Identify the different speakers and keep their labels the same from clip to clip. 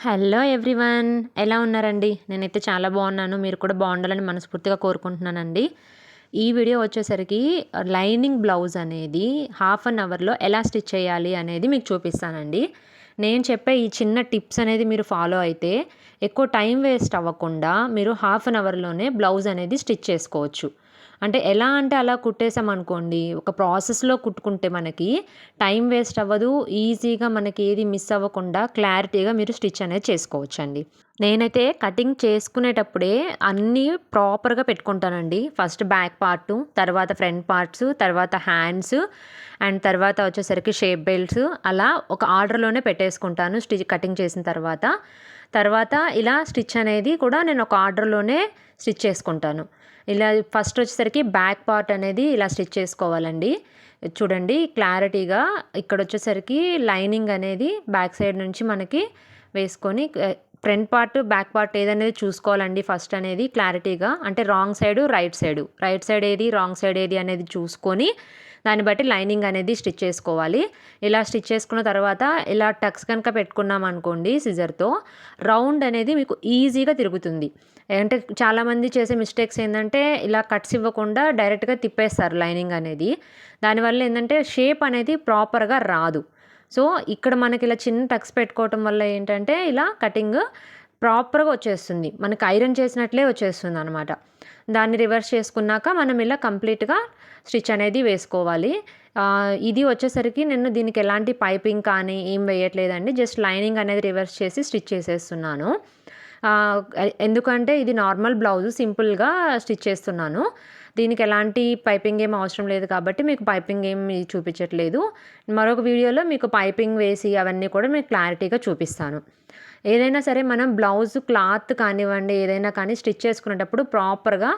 Speaker 1: Hello everyone. ఎలా ఉన్నారండి? నేనైతే చాలా బాగున్నాను. మీరు కూడా బాగుండాలని మనస్ఫూర్తిగా కోరుకుంటున్నానండి. ఈ వీడియో వచ్చేసరికి లైనింగ్ బ్లౌజ్ అనేది హాఫ్ అన్ అవర్లో ఎలా స్టిచ్ చేయాలి అనేది మీకు చూపిస్తానండి. నేను చెప్పే ఈ చిన్న టిప్స్ అనేది మీరు ఫాలో అయితే ఎక్కువ టైం వేస్ట్ అవ్వకుండా మీరు హాఫ్ అన్ అవర్లోనే బ్లౌజ్ అనేది స్టిచ్ చేసుకోవచ్చు. అంటే ఎలా అంటే అలా కుట్టేసామనుకోండి, ఒక ప్రాసెస్‌లో కుట్టుకుంటే మనకి టైం వేస్ట్ అవ్వదు. ఈజీగా మనకి ఏది మిస్ అవ్వకుండా క్లారిటీగా మీరు స్టిచ్ అనేది చేసుకోవచ్చండి. నేనైతే కటింగ్ చేసుకునేటప్పుడే అన్నీ ప్రాపర్‌గా పెట్టుకుంటానండి. ఫస్ట్ బ్యాక్ పార్టు, తర్వాత ఫ్రంట్ పార్ట్స్, తర్వాత హ్యాండ్స్ అండ్ తర్వాత వచ్చేసరికి షేప్ బెల్ట్స్ అలా ఒక ఆర్డర్‌లోనే పెట్టేసుకుంటాను కటింగ్ చేసిన తర్వాత. తర్వాత ఇలా స్టిచ్ అనేది కూడా నేను ఒక ఆర్డర్‌లోనే స్టిచ్ చేసుకుంటాను. ఇలా ఫస్ట్ వచ్చేసరికి బ్యాక్ పార్ట్ అనేది ఇలా స్టిచ్ చేసుకోవాలండి. చూడండి క్లారిటీగా ఇక్కడొచ్చేసరికి లైనింగ్ అనేది బ్యాక్ సైడ్ నుంచి మనకి వేసుకొని ఫ్రంట్ పార్ట్, బ్యాక్ పార్ట్ ఏదనేది చూసుకోవాలండి ఫస్ట్ అనేది క్లారిటీగా. అంటే రాంగ్ సైడు, రైట్ సైడ్ ఏది, రాంగ్ సైడ్ ఏది అనేది చూసుకొని దాన్ని బట్టి లైనింగ్ అనేది స్టిచ్ చేసుకోవాలి. ఇలా స్టిచ్ చేసుకున్న తర్వాత ఇలా టక్స్ కనుక పెట్టుకున్నామనుకోండి సిజర్‌తో, రౌండ్ అనేది మీకు ఈజీగా తిరుగుతుంది. అంటే చాలామంది చేసే మిస్టేక్స్ ఏందంటే ఇలా కట్స్ ఇవ్వకుండా డైరెక్ట్‌గా తిప్పేస్తారు లైనింగ్ అనేది. దానివల్ల ఏందంటే షేప్ అనేది ప్రాపర్‌గా రాదు. సో, ఇక్కడ మనకి ఇలా చిన్న టక్స్ పెట్టుకోవటం వల్ల ఏంటంటే ఇలా కటింగ్ ప్రాపర్‌గా వచ్చేస్తుంది. మనకి ఐరన్ చేసినట్లే వచ్చేస్తుందనమాట. దాన్ని రివర్స్ చేసుకున్నాక మనం ఇలా కంప్లీట్‌గా స్టిచ్ అనేది వేసుకోవాలి. ఇది వచ్చేసరికి నేను దీనికి ఎలాంటి పైపింగ్ కానీ ఏం వేయట్లేదండి. జస్ట్ లైనింగ్ అనేది రివర్స్ చేసి స్టిచ్ చేసేస్తున్నాను. ఎందుకంటే ఇది నార్మల్ బ్లౌజ్ సింపుల్‌గా స్టిచ్ చేస్తున్నాను. దీనికి ఎలాంటి పైపింగ్ ఏమి అవసరం లేదు కాబట్టి మీకు పైపింగ్ ఏమి చూపించట్లేదు. మరొక వీడియోలో మీకు పైపింగ్ వేసి అవన్నీ కూడా మీకు క్లారిటీగా చూపిస్తాను. ఏదైనా సరే మనం బ్లౌజ్ క్లాత్ కానివ్వండి, ఏదైనా కానీ స్టిచ్ చేసుకునేటప్పుడు ప్రాపర్‌గా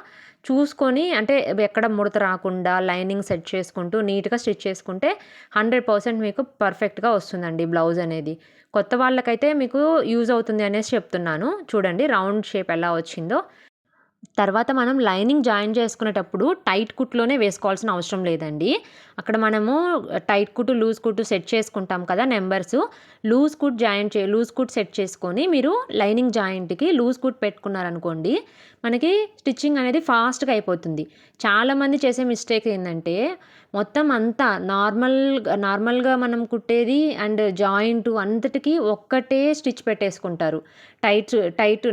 Speaker 1: చూసుకొని అంటే ఎక్కడ ముడత రాకుండా లైనింగ్ సెట్ చేసుకుంటూ నీట్‌గా స్టిచ్ చేసుకుంటే 100% మీకు పర్ఫెక్ట్‌గా వస్తుందండి బ్లౌజ్ అనేది. కొత్త వాళ్ళకైతే మీకు యూజ్ అవుతుంది అనేసి చెప్తున్నాను. చూడండి రౌండ్ షేప్ ఎలా వచ్చిందో. తర్వాత మనం లైనింగ్ జాయిన్ చేసుకునేటప్పుడు టైట్ కుట్టులోనే వేసుకోవాల్సిన అవసరం లేదండి. అక్కడ మనము టైట్ కుట్టు, లూజ్ కుట్టు సెట్ చేసుకుంటాం కదా నంబర్సు. లూజ్ కుట్ సెట్ చేసుకొని మీరు లైనింగ్ జాయింట్‌కి లూజ్ కుట్ పెట్టుకున్నారనుకోండి, మనకి స్టిచ్చింగ్ అనేది ఫాస్ట్‌గా అయిపోతుంది. చాలామంది చేసే మిస్టేక్ ఏందంటే, మొత్తం అంతా నార్మల్‌గా మనం కుట్టేది అండ్ జాయింట్ అంతటికి ఒక్కటే స్టిచ్ పెట్టేసుకుంటారు.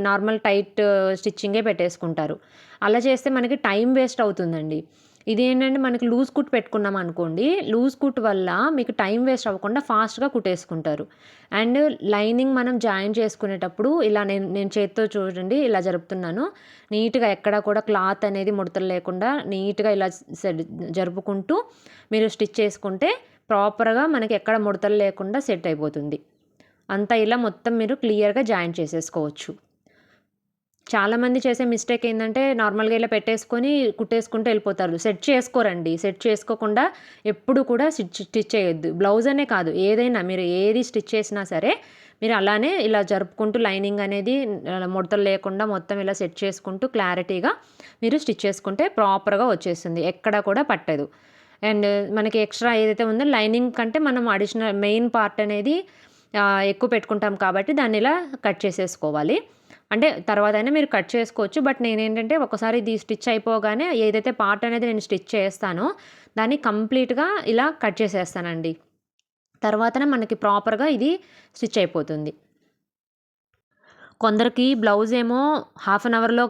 Speaker 1: నార్మల్ టైట్ స్టిచ్చింగే పెట్టేసుకుంటారు. అలా చేస్తే మనకి టైం వేస్ట్ అవుతుందండి. ఇదేంటంటే మనకి లూజ్ కుట్ పెట్టుకున్నాం అనుకోండి, లూజ్ కుట్ వల్ల మీకు టైం వేస్ట్ అవ్వకుండా ఫాస్ట్‌గా కుట్టేసుకుంటారు. అండ్ లైనింగ్ మనం జాయిన్ చేసుకునేటప్పుడు ఇలా నేను చేత్తో చూడండి ఇలా జరుపుతున్నాను. నీట్‌గా ఎక్కడ కూడా క్లాత్ అనేది ముడతలు లేకుండా నీట్‌గా ఇలా జరుపుకుంటూ మీరు స్టిచ్ చేసుకుంటే ప్రాపర్‌గా మనకి ఎక్కడ ముడతలు లేకుండా సెట్ అయిపోతుంది. అంతా ఇలా మొత్తం మీరు క్లియర్‌గా జాయిన్ చేసేసుకోవచ్చు. చాలామంది చేసే మిస్టేక్ ఏందంటే నార్మల్‌గా ఇలా పెట్టేసుకొని కుట్టేసుకుంటూ ఎళ్ళిపోతారు. సెట్ చేసుకోరండి. సెట్ చేసుకోకుండా ఎప్పుడు కూడా స్టిచ్ చేయొద్దు. బ్లౌజ్ అనే కాదు ఏదైనా మీరు ఏది స్టిచ్ చేసినా సరే మీరు అలానే ఇలా జరుపుకుంటూ లైనింగ్ అనేది ముడతలు లేకుండా మొత్తం ఇలా సెట్ చేసుకుంటూ క్లారిటీగా మీరు స్టిచ్ చేసుకుంటే ప్రాపర్‌గా వచ్చేస్తుంది. ఎక్కడ కూడా పట్టదు. అండ్ మనకి ఎక్స్‌ట్రా ఏదైతే ఉందో లైనింగ్ కంటే మనం అడిషనల్ మెయిన్ పార్ట్ అనేది ఎక్కువ పెట్టుకుంటాం కాబట్టి దాన్ని ఇలా కట్ చేసేసుకోవాలి. అంటే తర్వాతైనా మీరు కట్ చేసుకోవచ్చు. బట్ నేనేంటంటే ఒకసారి ఇది స్టిచ్ అయిపోగానే ఏదైతే పార్ట్ అనేది నేను స్టిచ్ చేస్తానో దాన్ని కంప్లీట్‌గా ఇలా కట్ చేసేస్తానండి. తర్వాతనే మనకి ప్రాపర్‌గా ఇది స్టిచ్ అయిపోతుంది. కొందరికి బ్లౌజ్ ఏమో హాఫ్ అన్ అవర్‌లో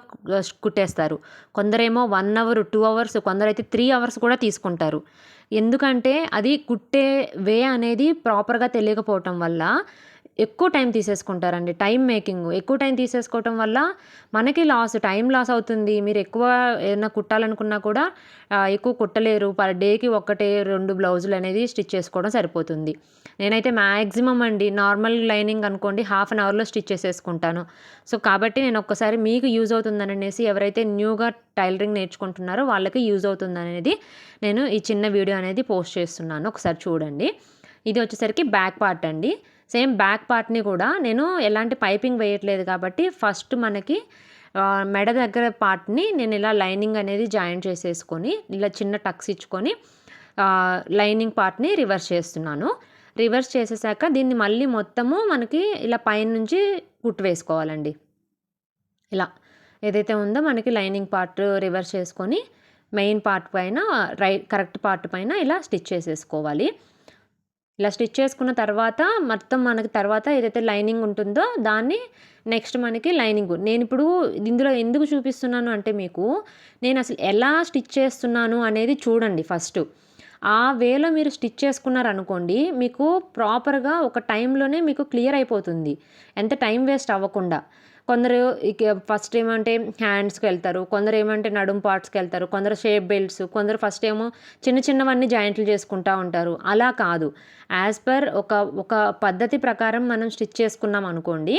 Speaker 1: కుట్టేస్తారు. కొందరేమో 1 అవర్, 2 అవర్స్ కొందరైతే 3 అవర్స్ కూడా తీసుకుంటారు. ఎందుకంటే అది కుట్టే అనేది ప్రాపర్‌గా తెలియకపోవటం వల్ల ఎక్కువ టైం తీసేసుకుంటారండి. ఎక్కువ టైం తీసేసుకోవటం వల్ల మనకి టైం లాస్ అవుతుంది. మీరు ఎక్కువ ఏదైనా కుట్టాలనుకున్నా కూడా ఎక్కువ కుట్టలేరు. పర్ డేకి 1, 2 బ్లౌజులనేది స్టిచ్ చేసుకోవడం సరిపోతుంది. నేనైతే మాక్సిమం అండి నార్మల్ లైనింగ్ అనుకోండి హాఫ్ అన్ అవర్‌లో స్టిచ్ చేసేసుకుంటాను. సో, కాబట్టి నేను ఒక్కసారి మీకు యూజ్ అవుతుందననేసి ఎవరైతే న్యూగా టైలరింగ్ నేర్చుకుంటున్నారో వాళ్ళకి యూజ్ అవుతుందనేది నేను ఈ చిన్న వీడియో అనేది పోస్ట్ చేస్తున్నాను. ఒకసారి చూడండి. ఇది వచ్చేసరికి బ్యాక్ పార్ట్ అండి. సేమ్ బ్యాక్ పార్ట్‌ని కూడా నేను ఎలాంటి పైపింగ్ వేయట్లేదు కాబట్టి ఫస్ట్ మనకి మెడ దగ్గర పార్ట్‌ని నేను ఇలా లైనింగ్ అనేది జాయిన్ చేసేసుకొని ఇలా చిన్న టక్స్ ఇచ్చుకొని లైనింగ్ పార్ట్‌ని రివర్స్ చేస్తున్నాను. రివర్స్ చేసేసాక దీన్ని మళ్ళీ మొత్తము మనకి ఇలా పైనుంచి కుట్టు వేసుకోవాలండి. ఇలా ఏదైతే ఉందో మనకి లైనింగ్ పార్ట్ రివర్స్ చేసుకొని మెయిన్ పార్ట్ పైన కరెక్ట్ పార్ట్ పైన ఇలా స్టిచ్ చేసేసుకోవాలి. ఇలా స్టిచ్ చేసుకున్న తర్వాత మొత్తం మనకి తర్వాత ఏదైతే లైనింగ్ ఉంటుందో దాన్ని నెక్స్ట్ మనకి లైనింగ్ నేను ఇప్పుడు ఇందులో ఎందుకు చూపిస్తున్నాను అంటే మీకు నేను అసలు ఎలా స్టిచ్ చేస్తున్నాను అనేది చూడండి ఫస్ట్. ఆ వేలో మీరు స్టిచ్ చేసుకున్నారనుకోండి మీకు ప్రాపర్గా ఒక టైంలోనే మీకు క్లియర్ అయిపోతుంది, ఎంత టైం వేస్ట్ అవ్వకుండా. కొందరు ఫస్ట్ ఏమంటే హ్యాండ్స్కి వెళ్తారు, కొందరు ఏమంటే నడుం పార్ట్స్కి వెళ్తారు, కొందరు షేప్ బెల్ట్స్, కొందరు ఫస్ట్ ఏమో చిన్న చిన్నవన్నీ జాయింట్లు చేసుకుంటూ ఉంటారు. అలా కాదు, యాజ్ పర్ ఒక పద్ధతి ప్రకారం మనం స్టిచ్ చేసుకున్నాం అనుకోండి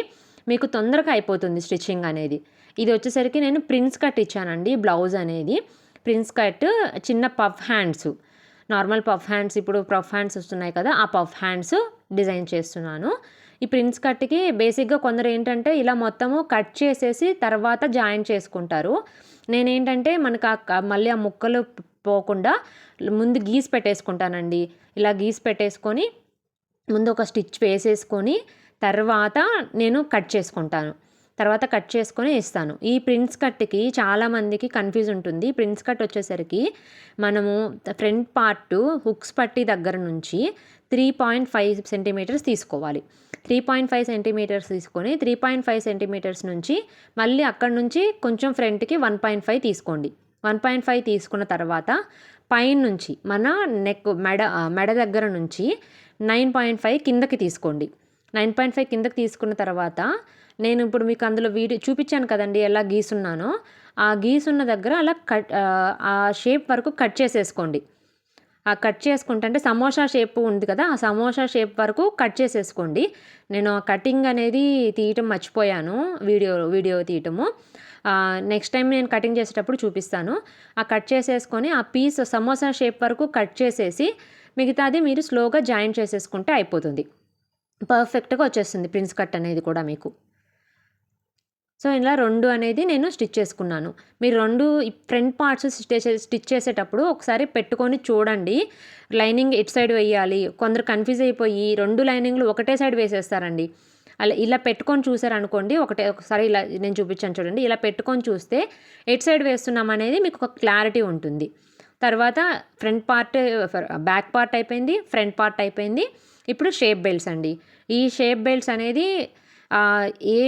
Speaker 1: మీకు తొందరగా అయిపోతుంది స్టిచ్చింగ్ అనేది. ఇది వచ్చేసరికి నేను ప్రిన్స్ కట్ ఇచ్చానండి బ్లౌజ్ అనేది. ప్రిన్స్ కట్ చిన్న puff hands, normal puff hands, ఇప్పుడు పఫ్ హ్యాండ్స్ వస్తున్నాయి కదా, ఆ పఫ్ హ్యాండ్స్ డిజైన్ చేస్తున్నాను. ఈ ప్రిన్స్ కట్కి బేసిక్గా కొందరు ఏంటంటే ఇలా మొత్తము కట్ చేసేసి తర్వాత జాయిన్ చేసుకుంటారు. నేనేంటంటే మనకు మళ్ళీ ఆ ముక్కలు పోకుండా ముందు గీసి పెట్టేసుకుంటానండి. ఇలా గీసి పెట్టేసుకొని ముందు ఒక స్టిచ్ వేసేసుకొని తర్వాత నేను కట్ చేసుకుంటాను. తర్వాత కట్ చేసుకొని ఇస్తాను. ఈ ప్రిన్స్ కట్కి చాలామందికి కన్ఫ్యూజ్ ఉంటుంది. ప్రిన్స్ కట్ వచ్చేసరికి మనము ఫ్రంట్ పార్ట్ హుక్స్ పట్టి దగ్గర నుంచి 3.5 సెంటీమీటర్స్ తీసుకోవాలి. 3.5 సెంటీమీటర్స్ తీసుకొని 3.5 సెంటీమీటర్స్ నుంచి మళ్ళీ అక్కడ నుంచి కొంచెం ఫ్రంట్కి 1.5 తీసుకోండి. 1.5 తీసుకున్న తర్వాత పైనుంచి మన నెక్ మెడ దగ్గర నుంచి 9.5 కిందకి తీసుకోండి. 9.5 కిందకి తీసుకున్న తర్వాత నేను ఇప్పుడు మీకు అందులో వీడియో చూపించాను కదండి ఎలా గీసున్నానో, ఆ గీసున్న దగ్గర అలా ఆ షేప్ వరకు కట్ చేసేసుకోండి. ఆ కట్ చేసుకుంటే అంటే సమోసా షేప్ ఉంది కదా, ఆ సమోసా షేప్ వరకు కట్ చేసేసుకోండి. నేను ఆ కటింగ్ అనేది తీయటం మర్చిపోయాను, వీడియో తీయటము. నెక్స్ట్ టైం నేను కటింగ్ చేసేటప్పుడు చూపిస్తాను. ఆ కట్ చేసేసుకొని ఆ పీస్ సమోసా షేప్ వరకు కట్ చేసేసి మిగతాది మీరు స్లోగా జాయిన్ చేసేసుకుంటే అయిపోతుంది. పర్ఫెక్ట్గా వచ్చేస్తుంది ప్రిన్స్ కట్ అనేది కూడా మీకు. సో ఇలా 2 అనేది నేను స్టిచ్ చేసుకున్నాను. మీరు 2 ఫ్రంట్ పార్ట్స్ స్టిచ్ చేసేటప్పుడు ఒకసారి పెట్టుకొని చూడండి. లైనింగ్ ఎటు సైడ్ వేయాలి, కొందరు కన్ఫ్యూజ్ అయిపోయి 2 లైనింగ్లు ఒకటే సైడ్ వేసేస్తారండి. అలా ఇలా పెట్టుకొని చూసారనుకోండి, ఒకసారి ఇలా నేను చూపించాను చూడండి, ఇలా పెట్టుకొని చూస్తే ఎటు సైడ్ వేస్తున్నాం అనేది మీకు ఒక క్లారిటీ ఉంటుంది. తర్వాత ఫ్రంట్ పార్ట్ బ్యాక్ పార్ట్ అయిపోయింది, ఫ్రంట్ పార్ట్ అయిపోయింది. ఇప్పుడు షేప్ బెల్ట్స్ అండి. ఈ షేప్ బెల్ట్స్ అనేది ఏ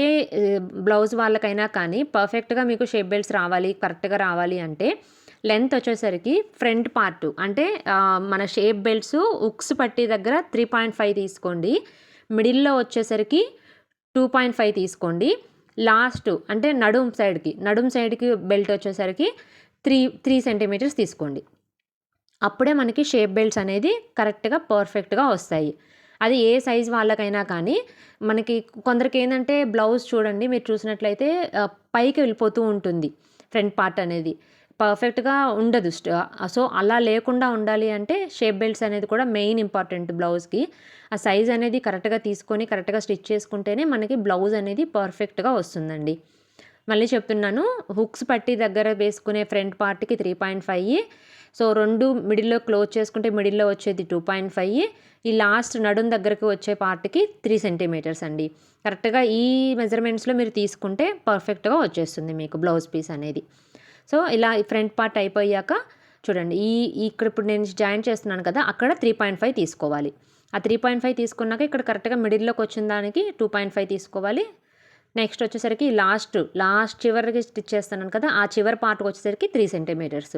Speaker 1: బ్లౌజ్ వాళ్ళకైనా కానీ పర్ఫెక్ట్గా మీకు షేప్ బెల్ట్స్ రావాలి, కరెక్ట్గా రావాలి అంటే లెంత్ వచ్చేసరికి ఫ్రంట్ పార్ట్ అంటే మన షేప్ బెల్ట్స్ ఉక్స్ పట్టి దగ్గర 3.5 తీసుకోండి. మిడిల్లో వచ్చేసరికి 2.5 తీసుకోండి. లాస్ట్ అంటే నడుం సైడ్కి బెల్ట్ వచ్చేసరికి 3 సెంటీమీటర్స్ తీసుకోండి. అప్పుడే మనకి షేప్ బెల్ట్స్ అనేది కరెక్ట్గా పర్ఫెక్ట్గా వస్తాయి. అది ఏ సైజ్ వాళ్ళకైనా కానీ మనకి కొందరికి ఏంటంటే బ్లౌజ్ చూడండి, మీరు చూసినట్లయితే పైకి వెళ్ళిపోతూ ఉంటుంది ఫ్రంట్ పార్ట్ అనేది, పర్ఫెక్ట్గా ఉండదు. సో అలా లేకుండా ఉండాలి అంటే షేప్ బెల్ట్స్ అనేది కూడా మెయిన్ ఇంపార్టెంట్ బ్లౌజ్కి. ఆ సైజ్ అనేది కరెక్ట్గా తీసుకొని కరెక్ట్గా స్టిచ్ చేసుకుంటేనే మనకి బ్లౌజ్ అనేది పర్ఫెక్ట్గా వస్తుందండి. మళ్ళీ చెప్తున్నాను, హుక్స్ పట్టి దగ్గర వేసుకునే ఫ్రంట్ పార్ట్కి 3.5, సో 2 మిడిల్లో క్లోజ్ చేసుకుంటే మిడిల్లో వచ్చేది 2.5, ఈ లాస్ట్ నడుం దగ్గరకు వచ్చే పార్ట్కి 3 సెంటీమీటర్స్ అండి. కరెక్ట్గా ఈ మెజర్మెంట్స్లో మీరు తీసుకుంటే పర్ఫెక్ట్గా వచ్చేస్తుంది మీకు బ్లౌజ్ పీస్ అనేది. సో ఇలా ఫ్రంట్ పార్ట్ అయిపోయాక చూడండి, ఇక్కడ ఇప్పుడు నేను జాయిన్ చేస్తున్నాను కదా, అక్కడ 3.5 తీసుకోవాలి. ఆ 3.5 తీసుకున్నాక ఇక్కడ కరెక్ట్గా మిడిల్లోకి వచ్చిన దానికి 2.5 తీసుకోవాలి. నెక్స్ట్ వచ్చేసరికి లాస్ట్ చివరికి స్టిచ్ చేస్తున్నాను కదా, ఆ చివరి పార్ట్కి వచ్చేసరికి 3 సెంటీమీటర్స్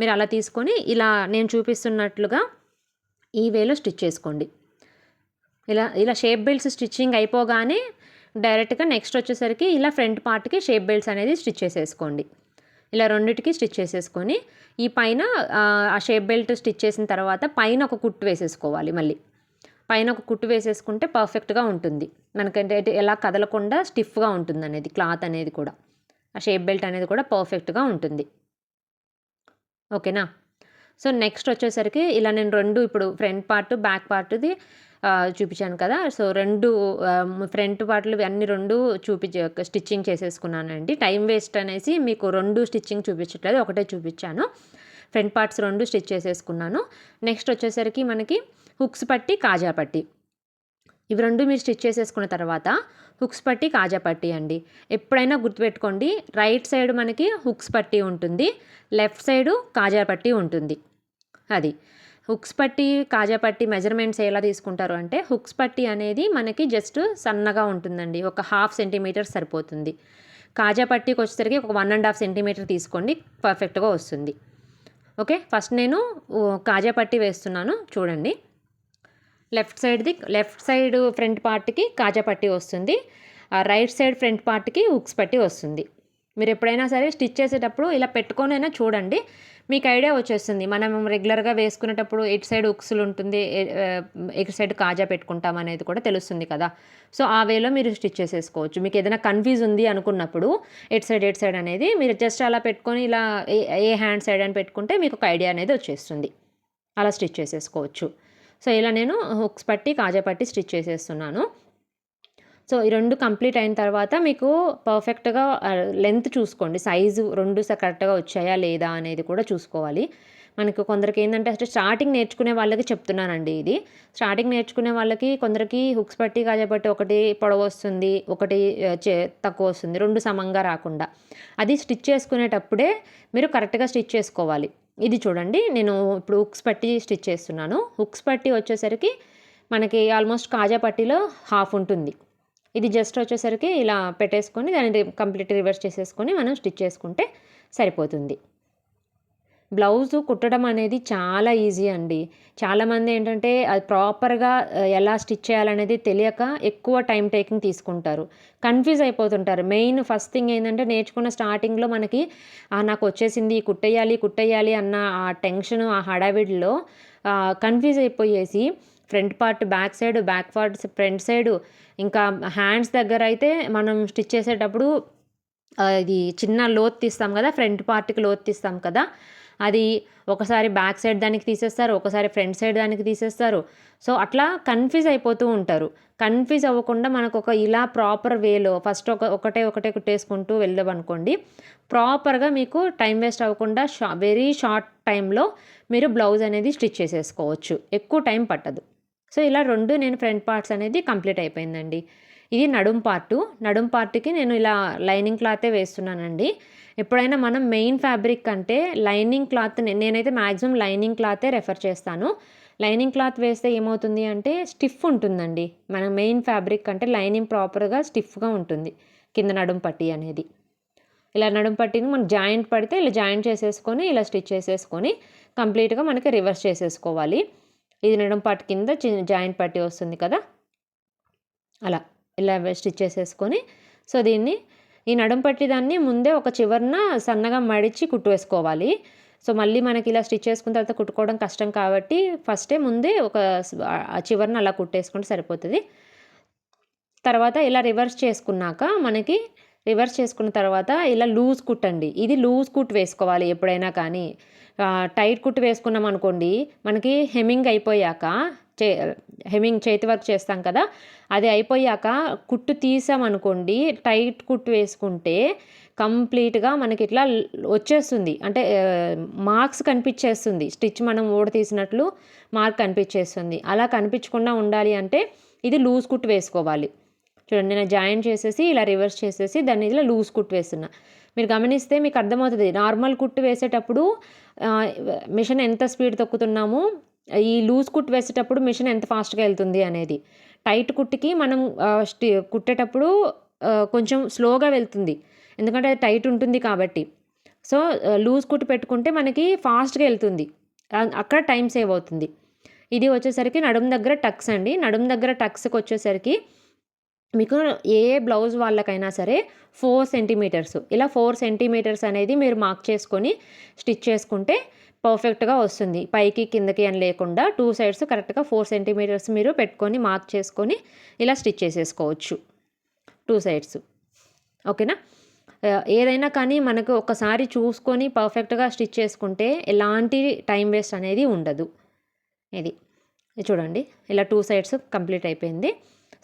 Speaker 1: మీరు అలా తీసుకొని ఇలా నేను చూపిస్తున్నట్లుగా ఈ వేలో స్టిచ్ చేసుకోండి. ఇలా షేప్ బెల్ట్స్ స్టిచ్చింగ్ అయిపోగానే డైరెక్ట్గా నెక్స్ట్ వచ్చేసరికి ఇలా ఫ్రంట్ పార్ట్కి షేప్ బెల్ట్స్ అనేది స్టిచ్ చేసేసుకోండి. ఇలా రెండిటికి స్టిచ్ చేసేసుకొని ఈ పైన ఆ షేప్ బెల్ట్ స్టిచ్ చేసిన తర్వాత పైన ఒక కుట్టు వేసేసుకోవాలి. మళ్ళీ పైన ఒక కుట్టు వేసేసుకుంటే పర్ఫెక్ట్గా ఉంటుంది మనకంటే, ఎలా కదలకుండా స్టిఫ్గా ఉంటుంది అనేది క్లాత్ అనేది కూడా, ఆ షేప్ బెల్ట్ అనేది కూడా పర్ఫెక్ట్గా ఉంటుంది. ఓకేనా. సో నెక్స్ట్ వచ్చేసరికి ఇలా నేను 2 ఇప్పుడు ఫ్రంట్ పార్ట్ బ్యాక్ పార్ట్ది చూపించాను కదా, సో 2 ఫ్రంట్ పార్ట్లు అన్ని 2 స్టిచ్చింగ్ చేసేసుకున్నానండి. టైం వేస్ట్ అనేసి మీకు 2 స్టిచ్చింగ్ చూపించట్లేదు, ఒకటే చూపించాను. ఫ్రంట్ పార్ట్స్ 2 స్టిచ్ చేసేసుకున్నాను. నెక్స్ట్ వచ్చేసరికి మనకి హుక్స్ పట్టి, కాజా పట్టి. ఇవి 2 మీరు స్టిచ్ చేసేసుకున్న తర్వాత హుక్స్ పట్టి, కాజా పట్టి అండి. ఎప్పుడైనా గుర్తుపెట్టుకోండి, రైట్ సైడ్ మనకి హుక్స్ పట్టి ఉంటుంది, లెఫ్ట్ సైడు కాజా పట్టి ఉంటుంది. అది హుక్స్ పట్టి, కాజా పట్టి మెజర్మెంట్స్ ఎలా తీసుకుంటారు అంటే, హుక్స్ పట్టి అనేది మనకి జస్ట్ సన్నగా ఉంటుందండి, ఒక 1/2 సెంటీమీటర్ సరిపోతుంది. కాజా పట్టీకి వచ్చేసరికి ఒక 1.5 సెంటీమీటర్ తీసుకోండి, పర్ఫెక్ట్గా వస్తుంది. ఓకే, ఫస్ట్ నేను కాజా పట్టి వేస్తున్నాను చూడండి. లెఫ్ట్ సైడ్ ఫ్రంట్ పార్ట్కి కాజా పట్టి వస్తుంది, రైట్ సైడ్ ఫ్రంట్ పార్ట్కి హుక్స్ పట్టి వస్తుంది. మీరు ఎప్పుడైనా సరే స్టిచ్ చేసేటప్పుడు ఇలా పెట్టుకొనైనా చూడండి, మీకు ఐడియా వచ్చేస్తుంది. మనం రెగ్యులర్గా వేసుకునేటప్పుడు ఎటు సైడ్ హుక్స్లు ఉంటుంది, ఎటు సైడ్ కాజా పెట్టుకుంటాం అనేది కూడా తెలుస్తుంది కదా. సో ఆ వేలో మీరు స్టిచ్ చేసేసుకోవచ్చు. మీకు ఏదైనా కన్ఫ్యూజ్ ఉంది అనుకున్నప్పుడు ఎటు సైడ్ అనేది మీరు జస్ట్ అలా పెట్టుకొని ఇలా ఏ హ్యాండ్ సైడ్ అని పెట్టుకుంటే మీకు ఒక ఐడియా అనేది వచ్చేస్తుంది. అలా స్టిచ్ చేసేసుకోవచ్చు. సో ఇలా నేను హుక్స్ పట్టి, కాజా పట్టి స్టిచ్ చేసేస్తున్నాను. సో ఈ 2 కంప్లీట్ అయిన తర్వాత మీకు పర్ఫెక్ట్గా లెంత్ చూసుకోండి, సైజు 2 కరెక్ట్గా వచ్చాయా లేదా అనేది కూడా చూసుకోవాలి. మనకు కొందరికి ఏంటంటే అసలు స్టార్టింగ్ నేర్చుకునే వాళ్ళకి చెప్తున్నానండి ఇది. స్టార్టింగ్ నేర్చుకునే వాళ్ళకి కొందరికి హుక్స్ పట్టి, కాజా పట్టి ఒకటి పొడవు వస్తుంది, ఒకటి తక్కువ వస్తుంది, 2 సమంగా రాకుండా. అది స్టిచ్ చేసుకునేటప్పుడే మీరు కరెక్ట్గా స్టిచ్ చేసుకోవాలి. ఇది చూడండి, నేను ఇప్పుడు హుక్స్ పట్టి స్టిచ్ చేస్తున్నాను. హుక్స్ పట్టి వచ్చేసరికి మనకి ఆల్మోస్ట్ కాజా పట్టీలో హాఫ్ ఉంటుంది. ఇది జస్ట్ వచ్చేసరికి ఇలా పెట్టేసుకొని దాన్ని కంప్లీట్ రివర్స్ చేసేసుకొని మనం స్టిచ్ చేసుకుంటే సరిపోతుంది. బ్లౌజు కుట్టడం అనేది చాలా ఈజీ అండి. చాలామంది ఏంటంటే అది ప్రాపర్గా ఎలా స్టిచ్ చేయాలనేది తెలియక ఎక్కువ టైం టేకింగ్ తీసుకుంటారు, కన్ఫ్యూజ్ అయిపోతుంటారు. మెయిన్ ఫస్ట్ థింగ్ ఏంటంటే, నేర్చుకున్న స్టార్టింగ్లో మనకి నాకు వచ్చేసింది కుట్టేయాలి అన్న ఆ టెన్షన్, ఆ హడావిడిలో కన్ఫ్యూజ్ అయిపోయేసి front part back side, back part front side, ఇంకా హ్యాండ్స్ దగ్గర అయితే మనం స్టిచ్ చేసేటప్పుడు ఇది చిన్న లోత్ తీస్తాం కదా, ఫ్రంట్ పార్ట్కి లోత్ తీస్తాం కదా, అది ఒకసారి బ్యాక్ సైడ్ దానికి తీసేస్తారు, ఒకసారి ఫ్రంట్ సైడ్ దానికి తీసేస్తారు. సో అట్లా కన్ఫ్యూజ్ అయిపోతూ ఉంటారు. కన్ఫ్యూజ్ అవ్వకుండా మనకు ఒక ఇలా ప్రాపర్ వేలో ఫస్ట్ ఒకటే కుట్టేసుకుంటూ వెళ్దాం అనుకోండి, ప్రాపర్గా మీకు టైం వేస్ట్ అవ్వకుండా వెరీ షార్ట్ టైంలో మీరు బ్లౌజ్ అనేది స్టిచ్ చేసేసుకోవచ్చు, ఎక్కువ టైం పట్టదు. సో ఇలా 2 నేను ఫ్రంట్ పార్ట్స్ అనేది కంప్లీట్ అయిపోయిందండి. ఇది నడుం పార్ట్కి నేను ఇలా లైనింగ్ క్లాతే వేస్తున్నానండి. ఎప్పుడైనా మనం మెయిన్ ఫ్యాబ్రిక్ కంటే లైనింగ్ క్లాత్ నేనైతే మ్యాక్సిమం లైనింగ్ క్లాతే రెఫర్ చేస్తాను. లైనింగ్ క్లాత్ వేస్తే ఏమవుతుంది అంటే స్టిఫ్ ఉంటుందండి. మన మెయిన్ ఫ్యాబ్రిక్ కంటే లైనింగ్ ప్రాపర్గా స్టిఫ్గా ఉంటుంది కింద నడుం పట్టి అనేది. ఇలా నడుం పట్టిని మనం జాయింట్ పడితే ఇలా జాయింట్ చేసేసుకొని ఇలా స్టిచ్ చేసేసుకొని కంప్లీట్గా మనకి రివర్స్ చేసేసుకోవాలి. ఇది నడుం పార్ట్ కింద జాయింట్ పట్టి వస్తుంది కదా, అలా ఇలా స్టిచ్ చేసేసుకొని, సో దీన్ని ఈ నడుం పట్టి దాన్ని ముందే ఒక చివరన సన్నగా మడిచి కుట్టు వేసుకోవాలి. సో మళ్ళీ మనకి ఇలా స్టిచ్ చేసుకున్న తర్వాత కుట్టుకోవడం కష్టం కాబట్టి ఫస్టే ముందే ఒక చివరన అలా కుట్టేసుకుంటే సరిపోతుంది. తర్వాత ఇలా రివర్స్ చేసుకున్న తర్వాత ఇలా లూజ్ కుట్టండి. ఇది లూజ్ కుట్టు వేసుకోవాలి ఎప్పుడైనా కానీ. టైట్ కుట్టు వేసుకున్నాం అనుకోండి, మనకి హెమ్మింగ్ అయిపోయాక హెమ్మింగ్ చేతి వర్క్ చేస్తాం కదా, అది అయిపోయాక కుట్టు తీసామనుకోండి, టైట్ కుట్టు వేసుకుంటే కంప్లీట్గా మనకి ఇట్లా వచ్చేస్తుంది, అంటే మార్క్స్ కనిపించేస్తుంది, స్టిచ్ మనం ఊడ తీసినట్లు మార్క్ కనిపించేస్తుంది. అలా కనిపించకుండా ఉండాలి అంటే ఇది లూజ్ కుట్టు వేసుకోవాలి. చూడండి, నేను జాయిన్ చేసేసి ఇలా రివర్స్ చేసేసి దాన్ని ఇలా లూజ్ కుట్టు వేస్తున్నా. మీరు గమనిస్తే మీకు అర్థమవుతుంది, నార్మల్ కుట్టు వేసేటప్పుడు మిషన్ ఎంత స్పీడ్ తొక్కుతున్నాము, ఈ లూజ్ కుట్టు వేసేటప్పుడు మిషన్ ఎంత ఫాస్ట్గా వెళ్తుంది అనేది. టైట్ కుట్టుకి మనం కుట్టేటప్పుడు కొంచెం స్లోగా వెళ్తుంది, ఎందుకంటే అది టైట్ ఉంటుంది కాబట్టి. సో లూజ్ కుట్టు పెట్టుకుంటే మనకి ఫాస్ట్గా వెళ్తుంది, అక్కడ టైం సేవ్ అవుతుంది. ఇది వచ్చేసరికి నడుం దగ్గర టక్స్ అండి. నడుం దగ్గర టక్స్కి వచ్చేసరికి మీకు ఏ బ్లౌజ్ వాళ్ళకైనా సరే 4 సెంటీమీటర్స్, ఇలా 4 సెంటీమీటర్స్ అనేది మీరు మార్క్ చేసుకొని స్టిచ్ చేసుకుంటే పర్ఫెక్ట్గా వస్తుంది. పైకి కిందకి అని లేకుండా 2 సైడ్స్ కరెక్ట్గా 4 సెంటీమీటర్స్ మీరు పెట్టుకొని మార్క్ చేసుకొని ఇలా స్టిచ్ చేసేసుకోవచ్చు 2 సైడ్స్. ఓకేనా? ఏదైనా కానీ మనకు ఒకసారి చూసుకొని పర్ఫెక్ట్గా స్టిచ్ చేసుకుంటే ఎలాంటి టైం వేస్ట్ అనేది ఉండదు. ఇది చూడండి, ఇలా 2 సైడ్స్ కంప్లీట్ అయిపోయింది.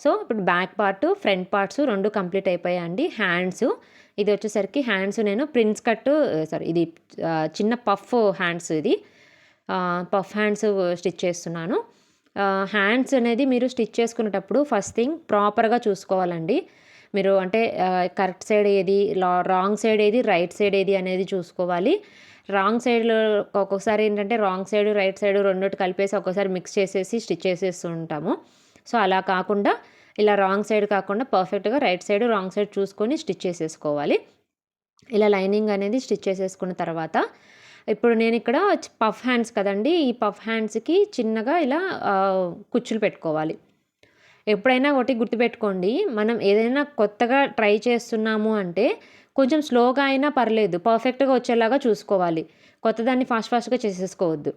Speaker 1: సో ఇప్పుడు back part, front parts 2 complete అయిపోయాయండి. హ్యాండ్స్, ఇది వచ్చేసరికి హ్యాండ్స్ నేను ప్రిన్స్ కట్, ఇది చిన్న పఫ్ హ్యాండ్స్, ఇది పఫ్ హ్యాండ్స్ స్టిచ్ చేస్తున్నాను. హ్యాండ్స్ అనేది మీరు స్టిచ్ చేసుకునేటప్పుడు ఫస్ట్ థింగ్ ప్రాపర్గా చూసుకోవాలండి. మీరు అంటే కరెక్ట్ సైడ్ ఏది, రాంగ్ సైడ్ ఏది, రైట్ సైడ్ ఏది అనేది చూసుకోవాలి. రాంగ్ సైడ్లో ఒక్కొక్కసారి ఏంటంటే రాంగ్ సైడ్, రైట్ సైడ్ రెండిటి కలిపేసి ఒక్కోసారి మిక్స్ చేసేసి స్టిచ్ చేసేస్తూ ఉంటాము. సో అలా కాకుండా ఇలా రాంగ్ సైడ్ కాకుండా పర్ఫెక్ట్గా రైట్ సైడ్, రాంగ్ సైడ్ చూసుకొని స్టిచ్ చేసేసుకోవాలి. ఇలా లైనింగ్ అనేది స్టిచ్ చేసేసుకున్న తర్వాత ఇప్పుడు నేను ఇక్కడ పఫ్ హ్యాండ్స్ కదండి, ఈ పఫ్ హ్యాండ్స్కి చిన్నగా ఇలా కుచ్చులు పెట్టుకోవాలి. ఎప్పుడైనా ఒకటి గుర్తుపెట్టుకోండి, మనం ఏదైనా కొత్తగా ట్రై చేస్తున్నాము అంటే కొంచెం స్లోగా అయినా పర్లేదు, పర్ఫెక్ట్గా వచ్చేలాగా చూసుకోవాలి. కొత్తదాన్ని ఫాస్ట్గా చేసేసుకోవద్దు.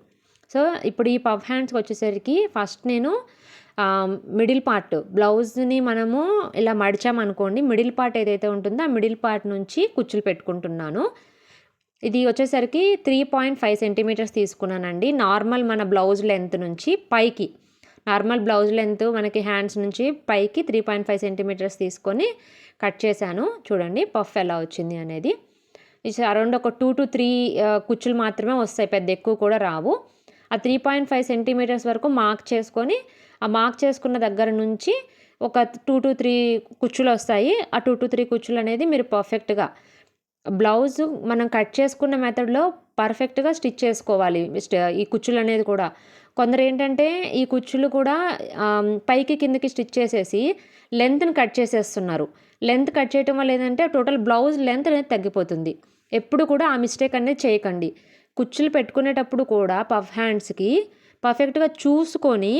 Speaker 1: సో ఇప్పుడు ఈ పఫ్ హ్యాండ్స్కి వచ్చేసరికి ఫస్ట్ నేను మిడిల్ పార్ట్ బ్లౌజ్ని మనము ఇలా మడిచామనుకోండి, మిడిల్ పార్ట్ ఏదైతే ఉంటుందో ఆ మిడిల్ పార్ట్ నుంచి కుచ్చులు పెట్టుకుంటున్నాను. ఇది వచ్చేసరికి 3.5 సెంటీమీటర్స్ తీసుకున్నానండి. నార్మల్ మన బ్లౌజ్ లెంత్ నుంచి పైకి, నార్మల్ బ్లౌజ్ లెంత్ మనకి హ్యాండ్స్ నుంచి పైకి 3.5 సెంటీమీటర్స్ తీసుకొని కట్ చేశాను. చూడండి పఫ్ ఎలా వచ్చింది అనేది. ఇది అరౌండ్ ఒక 2 to 3 కుచ్చులు మాత్రమే వస్తాయి, పెద్ద ఎక్కువ కూడా రావు. ఆ 3.5 సెంటీమీటర్స్ వరకు మార్క్ చేసుకొని, ఆ మార్క్ చేసుకున్న దగ్గర నుంచి ఒక 2 to 3 కుచ్చులు వస్తాయి. ఆ 2 to 3 కుచ్చులు అనేది మీరు పర్ఫెక్ట్గా బ్లౌజ్ మనం కట్ చేసుకున్న మెథడ్లో పర్ఫెక్ట్గా స్టిచ్ చేసుకోవాలి. ఈ కుచ్చులు అనేది కూడా కొందరు ఏంటంటే ఈ కుచ్చులు కూడా పైకి కిందకి స్టిచ్ చేసేసి లెంత్ని కట్ చేసేస్తున్నారు. లెంత్ కట్ చేయటం వల్ల ఏంటంటే టోటల్ బ్లౌజ్ లెంత్ అనేది తగ్గిపోతుంది. ఎప్పుడు కూడా ఆ మిస్టేక్ అనేది చేయకండి. కుచ్చులు పెట్టుకునేటప్పుడు కూడా పఫ్ హ్యాండ్స్కి పర్ఫెక్ట్గా చూసుకొని,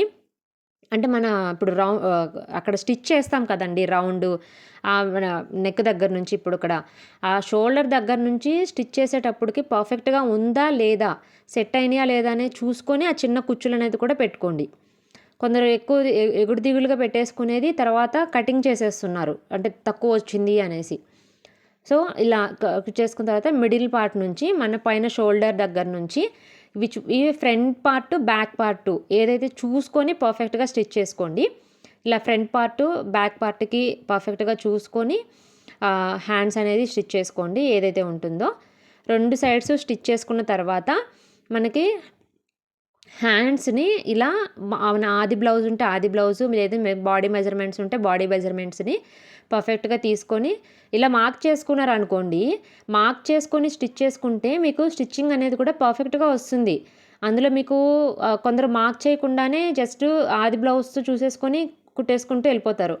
Speaker 1: అంటే మన ఇప్పుడు అక్కడ స్టిచ్ చేస్తాం కదండి రౌండ్, మన నెక్ దగ్గర నుంచి ఇప్పుడు ఇక్కడ ఆ షోల్డర్ దగ్గర నుంచి స్టిచ్ చేసేటప్పటికి పర్ఫెక్ట్గా ఉందా లేదా, సెట్ అయినాయా లేదా అనేది చూసుకొని ఆ చిన్న కుచ్చులు అనేది కూడా పెట్టుకోండి. కొందరు ఎక్కువ ఎగుడు దిగులుగా పెట్టేసుకునేది తర్వాత కటింగ్ చేసేస్తున్నారు, అంటే తక్కువ వచ్చింది అనేసి. సో ఇలా చేసుకున్న తర్వాత మిడిల్ పార్ట్ నుంచి మన పైన షోల్డర్ దగ్గర నుంచి ఈ ఫ్రంట్ పార్ట్, బ్యాక్ పార్ట్ ఏదైతే చూసుకొని పర్ఫెక్ట్గా స్టిచ్ చేసుకోండి. ఇలా ఫ్రంట్ పార్ట్, బ్యాక్ పార్ట్కి పర్ఫెక్ట్గా చూసుకొని హ్యాండ్స్ అనేది స్టిచ్ చేసుకోండి ఏదైతే ఉంటుందో. 2 సైడ్స్ స్టిచ్ చేసుకున్న తర్వాత మనకి హ్యాండ్స్ని ఇలా ఆది బ్లౌజ్ ఉంటే ఆది బ్లౌజు, లేదా బాడీ మెజర్మెంట్స్ ఉంటే బాడీ మెజర్మెంట్స్ని పర్ఫెక్ట్గా తీసుకొని ఇలా మార్క్ చేసుకున్నారు అనుకోండి, మార్క్ చేసుకొని స్టిచ్ చేసుకుంటే మీకు స్టిచ్చింగ్ అనేది కూడా పర్ఫెక్ట్గా వస్తుంది. అందులో మీకు కొందరు మార్క్ చేయకుండానే జస్ట్ ఆది బ్లౌజ్ చూసేసుకొని కుట్టేసుకుంటూ వెళ్ళిపోతారు.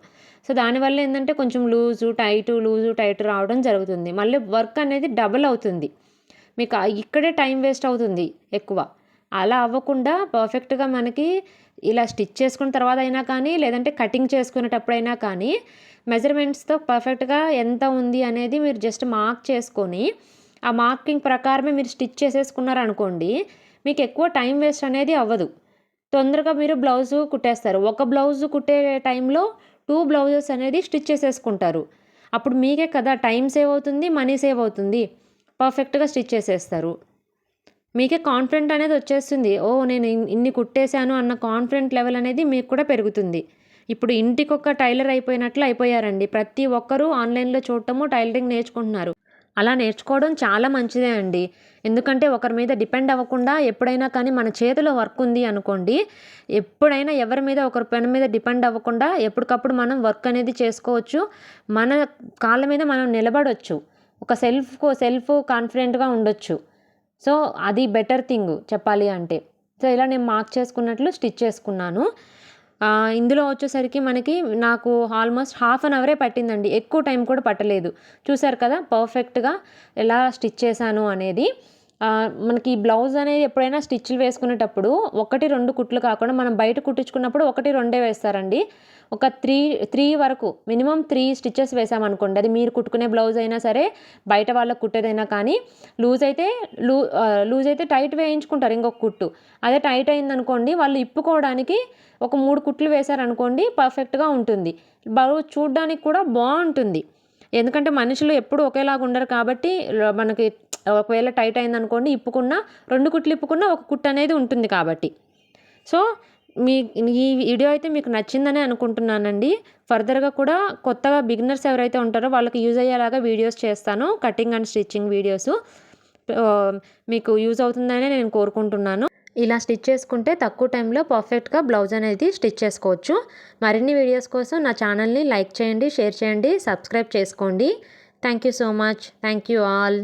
Speaker 1: సో దానివల్ల ఏంటంటే కొంచెం లూజు టైట్ రావడం జరుగుతుంది. మళ్ళీ వర్క్ అనేది డబుల్ అవుతుంది, మీకు ఇక్కడే టైం వేస్ట్ అవుతుంది ఎక్కువ. అలా అవ్వకుండా పర్ఫెక్ట్గా మనకి ఇలా స్టిచ్ చేసుకున్న తర్వాత అయినా కానీ, లేదంటే కటింగ్ చేసుకునేటప్పుడైనా కానీ మెజర్మెంట్స్తో పర్ఫెక్ట్గా ఎంత ఉంది అనేది మీరు జస్ట్ మార్క్ చేసుకొని ఆ మార్కింగ్ ప్రకారమే మీరు స్టిచ్ చేసేసుకున్నారనుకోండి, మీకు ఎక్కువ టైం వేస్ట్ అనేది అవ్వదు. తొందరగా మీరు బ్లౌజు కుట్టేస్తారు. ఒక బ్లౌజు కుట్టే టైంలో 2 బ్లౌజెస్ అనేది స్టిచ్ చేసేసుకుంటారు. అప్పుడు మీకే కదా టైం సేవ్ అవుతుంది, మనీ సేవ్ అవుతుంది. పర్ఫెక్ట్గా స్టిచ్ చేసేస్తారు. మీకే కాన్ఫిడెంట్ అనేది వచ్చేస్తుంది. నేను ఇన్ని కుట్టేశాను అన్న కాన్ఫిడెంట్ లెవెల్ అనేది మీకు కూడా పెరుగుతుంది. ఇప్పుడు ఇంటికొక టైలర్ అయిపోయినట్లు అయిపోయారండి. ప్రతి ఒక్కరూ ఆన్లైన్లో చూడటము, టైలరింగ్ నేర్చుకుంటున్నారు. అలా నేర్చుకోవడం చాలా మంచిదే అండి. ఎందుకంటే ఒకరి మీద డిపెండ్ అవ్వకుండా ఎప్పుడైనా కానీ మన చేతిలో వర్క్ ఉంది అనుకోండి, ఎప్పుడైనా ఎవరి మీద ఒకరి పని మీద డిపెండ్ అవ్వకుండా ఎప్పటికప్పుడు మనం వర్క్ అనేది చేసుకోవచ్చు. మన కాళ్ళ మీద మనం నిలబడవచ్చు. ఒక సెల్ఫ్ కాన్ఫిడెంట్గా ఉండొచ్చు. సో అది బెటర్ థింగ్ చెప్పాలి అంటే. సో ఇలా నేను మార్క్ చేసుకున్నట్లు స్టిచ్ చేసుకున్నాను. ఇందులో వచ్చేసరికి నాకు ఆల్మోస్ట్ 1/2 అవరే పట్టిందండి, ఎక్కువ టైం కూడా పట్టలేదు. చూసారు కదా పర్ఫెక్ట్గా ఎలా స్టిచ్ చేశాను అనేది. మనకి ఈ బ్లౌజ్ అనేది ఎప్పుడైనా స్టిచ్లు వేసుకునేటప్పుడు 1, 2 కుట్లు కాకుండా మనం బయట కుట్టించుకున్నప్పుడు 1, 2 వేస్తారండి. ఒక 3 వరకు మినిమం 3 స్టిచెస్ వేసామనుకోండి, అది మీరు కుట్టుకునే బ్లౌజ్ అయినా సరే, బయట వాళ్ళకు కుట్టేదైనా కానీ, లూజ్ అయితే టైట్ వేయించుకుంటారు ఇంకొక కుట్టు. అదే టైట్ అయిందనుకోండి, వాళ్ళు ఇప్పుకోవడానికి ఒక 3 కుట్లు వేశారనుకోండి పర్ఫెక్ట్గా ఉంటుంది. బ్లౌజ్ చూడడానికి కూడా బాగుంటుంది. ఎందుకంటే మనుషులు ఎప్పుడు ఒకేలాగా ఉండరు కాబట్టి, మనకి ఒకవేళ టైట్ అయిందనుకోండి, 2 కుట్లు ఇప్పుకున్నా ఒక కుట్టు అనేది ఉంటుంది కాబట్టి. సో ఈ వీడియో అయితే మీకు నచ్చిందని అనుకుంటున్నానండి. ఫర్దర్గా కూడా కొత్తగా బిగినర్స్ ఎవరైతే ఉంటారో వాళ్ళకి యూజ్ అయ్యేలాగా వీడియోస్ చేస్తాను, కటింగ్ అండ్ స్టిచ్చింగ్ వీడియోస్. మీకు యూజ్ అవుతుందనే నేను కోరుకుంటున్నాను. ఇలా స్టిచ్ చేసుకుంటే తక్కువ టైంలో పర్ఫెక్ట్గా బ్లౌజ్ అనేది స్టిచ్ చేసుకోవచ్చు. మరిన్ని వీడియోస్ కోసం నా ఛానల్ని లైక్ చేయండి, షేర్ చేయండి, సబ్స్క్రైబ్ చేసుకోండి. Thank you so much. Thank you all.